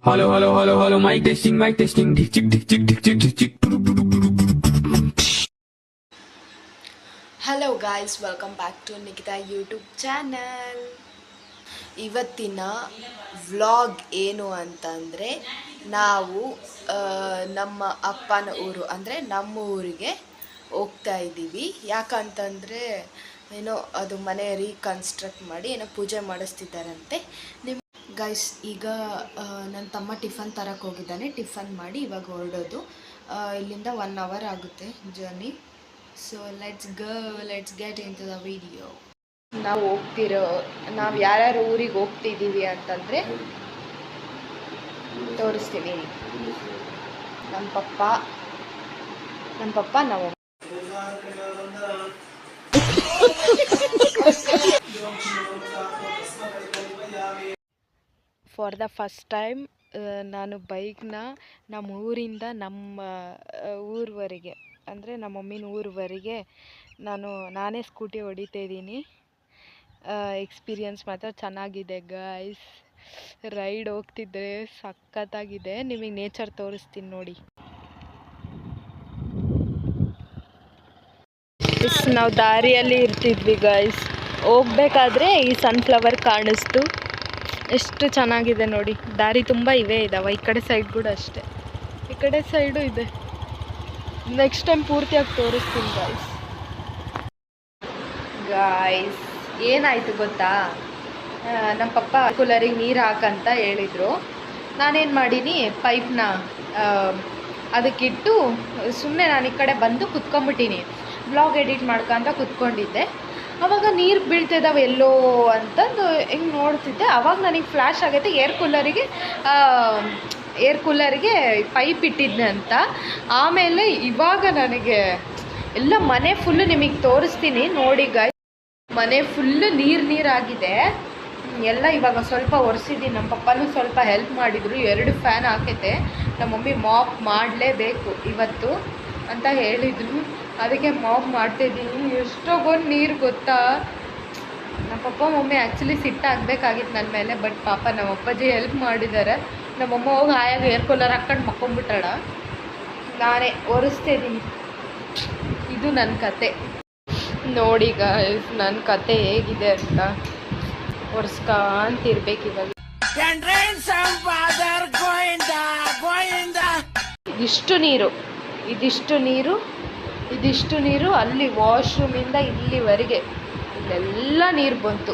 Hello, hello, hello, hello, mic testing, mic testing. Dick, dick, dick, dick, dick, dick, dick. Hello guys, welcome back to Nikhita YouTube channel. ಇವತ್ತಿನ vlog ಏನು ಅಂತಂದರೆ, ನಾವು ನಮ್ಮ ಅಪ್ಪನ ಊರು ಅಂದರೆ ನಮ್ಮ ಊರಿಗೆ ಹೋಗ್ತಾ ಇದ್ದೀವಿ. ಯಾಕಂತಂದರೆ ಏನೋ ಅದು ಮನೆ ರೀಕನ್ಸ್ಟ್ರಕ್ಟ್ ಮಾಡಿ ಏನೋ ಪೂಜೆ ಮಾಡಿಸ್ತಿದ್ದಾರಂತೆ. ಗೈಸ್, ಈಗ ನನ್ನ ತಮ್ಮ ಟಿಫನ್ ತರಕ್ಕೆ ಹೋಗಿದ್ದಾನೆ. ಟಿಫನ್ ಮಾಡಿ ಇವಾಗ ಹೊರಡೋದು. ಇಲ್ಲಿಂದ 1 hour ಆಗುತ್ತೆ journey. So let's get into the video. ನಾವು ಯಾರ್ಯಾರು ಊರಿಗೆ ಹೋಗ್ತಿದ್ದೀವಿ ಅಂತಂದರೆ ತೋರಿಸ್ತೀನಿ. ನಮ್ಮ ಪಪ್ಪ ನಾವು ಫಾರ್ ದ ಫಸ್ಟ್ ಟೈಮ್ ನಾನು ಬೈಕ್ನ ನಮ್ಮ ಊರಿಂದ ನಮ್ಮ ಊರವರೆಗೆ, ಅಂದರೆ ನಮ್ಮ ಮಮ್ಮಿನ ಊರವರೆಗೆ ನಾನೇ ಸ್ಕೂಟಿ ಹೊಡಿತಾ ಇದ್ದೀನಿ. ಎಕ್ಸ್ಪೀರಿಯನ್ಸ್ ಮಾತ್ರ ಚೆನ್ನಾಗಿದೆ ಗಾಯ್ಸ್. ರೈಡ್ ಹೋಗ್ತಿದ್ರೆ ಸಖತ್ತಾಗಿದೆ. ನಿಮಗೆ ನೇಚರ್ ತೋರಿಸ್ತೀನಿ ನೋಡಿ. ನಾವು ದಾರಿಯಲ್ಲಿ ಇರ್ತಿದ್ವಿ ಗಾಯ್ಸ್. ಹೋಗ್ಬೇಕಾದ್ರೆ ಈ ಸನ್ಫ್ಲವರ್ ಕಾಣಿಸ್ತು. ಎಷ್ಟು ಚೆನ್ನಾಗಿದೆ ನೋಡಿ. ದಾರಿ ತುಂಬ ಇದಾವೆ. ಈ ಕಡೆ ಸೈಡ್ ಕೂಡ ಅಷ್ಟೇ, ಈ ಕಡೆ ಸೈಡು ಇದೆ. ನೆಕ್ಸ್ಟ್ ಟೈಮ್ ಪೂರ್ತಿಯಾಗಿ ತೋರಿಸ್ತೀನಿ ಗಾಯ್ಸ್. ಏನಾಯಿತು ಗೊತ್ತಾ, ನಮ್ಮ ಪಪ್ಪ ಕೂಲರಿಗೆ ನೀರು ಹಾಕಂತ ಹೇಳಿದರು. ನಾನೇನು ಮಾಡೀನಿ, ಪೈಪ್ನ ಅದಕ್ಕಿಟ್ಟು ಸುಮ್ಮನೆ ನಾನು ಈ ಕಡೆ ಬಂದು ಕುತ್ಕೊಂಡ್ಬಿಟ್ಟೀನಿ. ಬ್ಲಾಗ್ ಎಡಿಟ್ ಮಾಡ್ಕೊಂತ ಕುತ್ಕೊಂಡಿದ್ದೆ. ಆವಾಗ ನೀರು ಬೀಳ್ತಿದ್ದಾವೆ ಎಲ್ಲೋ ಅಂತಂದು ಹಿಂಗೆ ನೋಡ್ತಿದ್ದೆ. ಆವಾಗ ನನಗೆ ಫ್ಲ್ಯಾಶ್ ಆಗೈತೆ ಏರ್ ಕೂಲರಿಗೆ ಪೈಪ್ ಇಟ್ಟಿದ್ದೆ ಅಂತ. ಆಮೇಲೆ ಇವಾಗ ನನಗೆ ಎಲ್ಲ ಮನೆ ಫುಲ್ಲು ನಿಮಗೆ ತೋರಿಸ್ತೀನಿ ನೋಡಿ ಗಾಯ್ಸ್. ಮನೆ ಫುಲ್ಲು ನೀರಾಗಿದೆ ಎಲ್ಲ. ಇವಾಗ ಸ್ವಲ್ಪ ಒರೆಸಿದ್ದೀನಿ. ನಮ್ಮ ಪಪ್ಪನೂ ಸ್ವಲ್ಪ ಹೆಲ್ಪ್ ಮಾಡಿದರು. 2 ಫ್ಯಾನ್ ಹಾಕೈತೆ. ನಮ್ಮ ಮಮ್ಮಿ ಮಾಪ್ ಮಾಡಲೇಬೇಕು ಇವತ್ತು ಅಂತ ಹೇಳಿದರು. ಅದಕ್ಕೆ ಮಾಪ್ ಮಾಡ್ತಾಯಿದ್ದೀನಿ. ಎಷ್ಟೊಂದು ನೀರು ಗೊತ್ತಾ. ನಮ್ಮ ಪಪ್ಪ ಮಮ್ಮಿ ಆ್ಯಕ್ಚುಲಿ ಸಿಟ್ಟಾಗಬೇಕಾಗಿತ್ತು ನನ್ನ ಮೇಲೆ. ಬಟ್ ಪಾಪ ನಮ್ಮ ಅಪ್ಪಾಜಿ ಹೆಲ್ಪ್ ಮಾಡಿದ್ದಾರೆ. ನಮ್ಮಮ್ಮ ಹೋಗಿ ಹಾಯಾಗಿ ಏರ್ ಕೂಲರ್ ಹಾಕ್ಕೊಂಡು ಮಕ್ಕೊಂಬಿಟ್ಟಾಳ. ನಾನೇ ಒರೆಸ್ತಾಯಿದ್ದೀನಿ. ಇದು ನನ್ನ ಕತೆ ನೋಡಿ ಗಾಯ್ಸ್. ನನ್ನ ಕತೆ ಹೇಗಿದೆ ಅಂತ ಒರೆಸ್ಕೊಂತಿರ್ಬೇಕು ಇವಾಗ. ಇದಿಷ್ಟು ನೀರು ಅಲ್ಲಿ ವಾಶ್ರೂಮಿಂದ ಇಲ್ಲಿವರೆಗೆ ಇಲ್ಲೆಲ್ಲ ನೀರು ಬಂತು.